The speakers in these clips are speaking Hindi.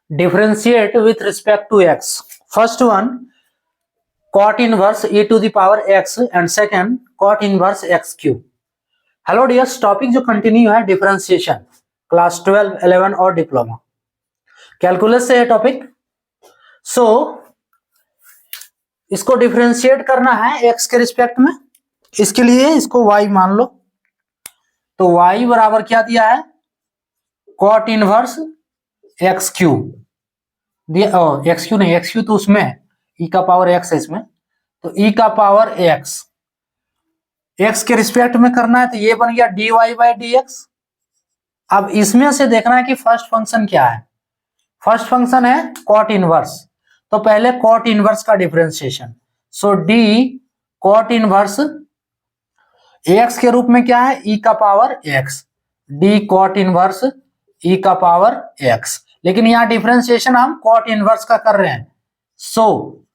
differentiate with respect to x. First one, cot inverse e to the power x and second cot inverse x cube. Hello dears, topic जो कंटिन्यू है डिफरेंशिएशन, क्लास 12, 11 और डिप्लोमा कैलकुलस से है टॉपिक। सो इसको डिफरेंशिएट करना है x के रिस्पेक्ट में। इसके लिए इसको y मान लो, तो y बराबर क्या दिया है, कॉट इनवर्स एक्स क्यूब दिया। एक्स क्यू नहीं, एक्स क्यू तो उसमें है, ई का पावर एक्स है इसमें, तो ई का पावर एक्स एक्स के रिस्पेक्ट में करना है, तो ये बन गया dy बाई डी एक्स। अब इसमें से देखना है कि फर्स्ट फंक्शन क्या है। फर्स्ट फंक्शन है कॉट इनवर्स, तो पहले कॉट इनवर्स का differentiation. So D cot inverse X के रूप में क्या है, ई का power X, D cot inverse E का पावर एक्स। लेकिन यहां डिफरेंशिएशन हम कॉट इनवर्स का कर रहे हैं। सो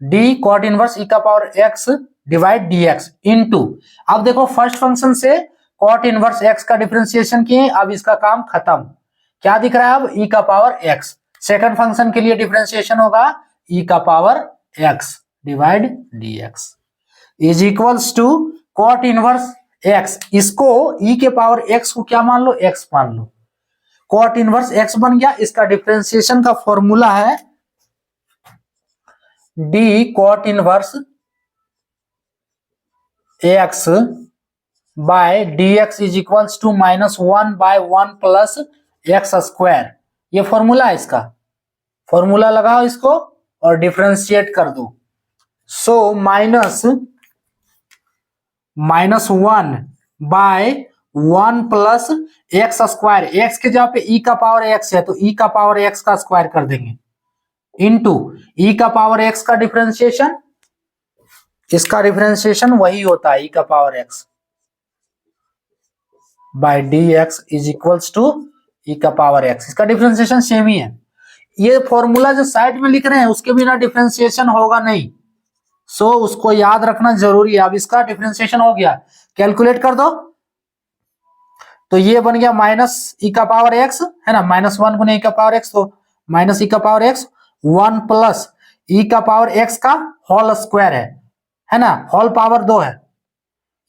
डी कॉट इनवर्स ई का power X divide D x into, अब देखो फर्स्ट फंक्शन से कॉट इनवर्स एक्स का डिफरेंशिएशन किए, अब इसका काम खत्म। क्या दिख रहा है अब, ई का पावर एक्स। सेकंड फंक्शन के लिए डिफरेंशिएशन होगा ई का power X divide D x is equals to cot inverse X. इसको ई के पावर एक्स को क्या मान लो, एक्स मान लो। कॉट इनवर्स एक्स बन गया। इसका डिफरेंशिएशन का फॉर्मूला है D cot inverse X by D x is equals to -1 by 1 plus X square. ये फॉर्मूला है इसका। फॉर्मूला लगाओ इसको और डिफरेंशिएट कर दो। So -1 by 1 plus X square, X के जगह पे ई का पावर एक्स है तो ई का पावर एक्स का स्क्वायर कर देंगे, इनटू ई का पावर एक्स का डिफरेंशिएशन। इसका डिफरेंशिएशन वही होता है ई का power x by D x is equals to e का पावर एक्स। इसका डिफरेंशिएशन सेम ही है। ये फॉर्मूला जो साइड में लिख रहे हैं उसके बिना डिफरेंशिएशन होगा नहीं, सो उसको याद रखना जरूरी है। अब इसका डिफरेंशिएशन हो गया, कैलकुलेट कर दो, तो ये बन गया माइनस ई का पावर एक्स है ना, -1 गुना ई का पावर एक्स, तो माइनस ई का पावर एक्स 1 प्लस ई का पावर एक्स का होल स्क्वायर है ना, होल पावर 2 है,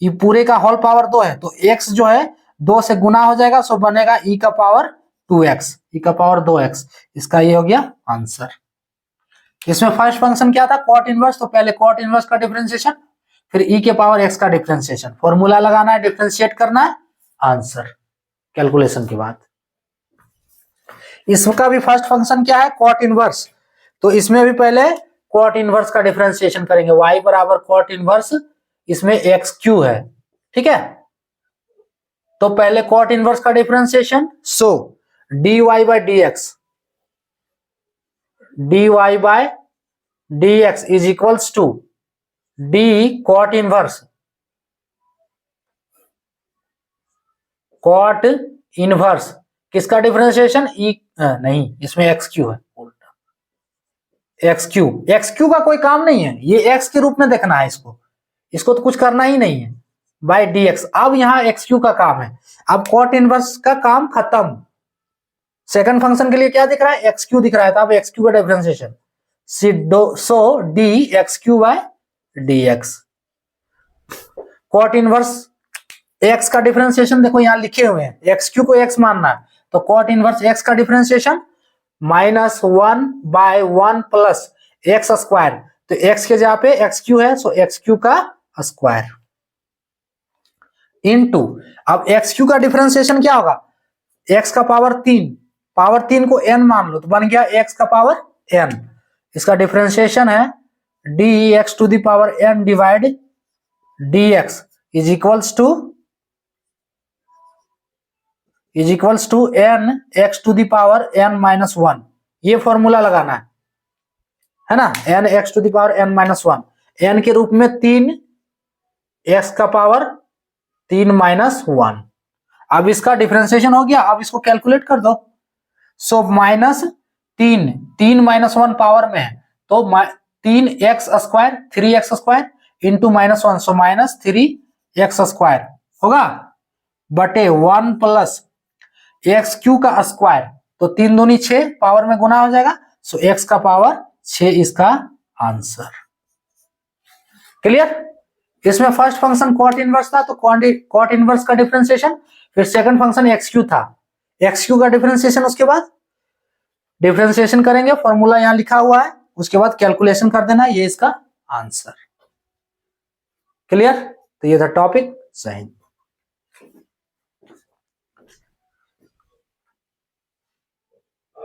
ये पूरे का होल पावर 2 है, तो एक्स जो है 2 से गुना हो जाएगा, सो बनेगा ई का पावर 2x, ई का पावर 2x। इसका ये हो गया आंसर। इसमें फर्स्ट फंक्शन क्या था, कॉट इनवर्स, तो पहले कॉट इनवर्स का डिफरेंशिएशन, फिर ई के पावर एक्स का डिफरेंशिएशन, फॉर्मूला लगाना है, डिफरेंशिएट करना है, आंसर कैलकुलेशन के बाद। इसका भी फर्स्ट फंक्शन क्या है, कॉट इनवर्स, तो इसमें भी पहले कॉट इनवर्स का डिफरेंशिएशन करेंगे। y बराबर कॉट इनवर्स, इसमें एक्स क्यू है, ठीक है, तो पहले कॉट इनवर्स का differentiation. So D Y by D X, D Y by D x is equals to D cot inverse, cot inverse किसका डिफरेंशिएशन, ई नहीं, इसमें एक्स क्यू है, एक्स क्यू। एक्स क्यू का कोई काम नहीं है, ये एक्स के रूप में देखना है इसको तो कुछ करना ही नहीं है, बाय डी एक्स। अब यहाँ एक्स क्यू का काम है, अब कॉट इनवर्स का काम खत्म। सेकंड फंक्शन के लिए क्या दिख रहा है, एक्स क्यू दिख रहा है, तो अब एक्स क्यू का differentiation, so d x q by D x. Cot inverse x का डिफरेंशिएशन देखो यहाँ लिखे हुए हैं, एक्स क्यू को एक्स मानना है, तो कॉट इनवर्स एक्स का differentiation -1 by 1 plus X square, तो एक्स के जगह पे एक्स क्यू है, सो एक्स क्यू का स्क्वायर इनटू, अब एक्स क्यू का डिफरेंशिएशन क्या होगा, एक्स का पावर 3 को n मान लो, तो बन गया एक्स का पावर n। इसका डिफरेंशिएशन है D X to the power n divide D x is equals to n X to the power n-1। ये फॉर्मूला लगाना है ना, n X to the power n-1, n के रूप में 3 x का पावर 3-1। अब इसका डिफरेंशिएशन हो गया, अब इसको कैलकुलेट कर दो। सो -3 पावर में है, तो 3x square 3x square into -1, सो -3x स्क्वायर होगा बटे 1 प्लस एक्स क्यू का स्क्वायर, तो 3 दूनी 6 पावर में गुना हो जाएगा, सो x का पावर 6 इसका आंसर। क्लियर? इसमें फर्स्ट फंक्शन कॉट इनवर्स था, तो कॉट इनवर्स का डिफरेंशिएशन, फिर सेकंड फंक्शन एक्स क्यू था, एक्स क्यू का डिफरेंशिएशन, उसके बाद डिफरेंशिएशन करेंगे, फॉर्मूला यहां लिखा हुआ है, उसके बाद कैलकुलेशन कर देना, ये इसका आंसर। क्लियर? तो ये था टॉपिक। सही।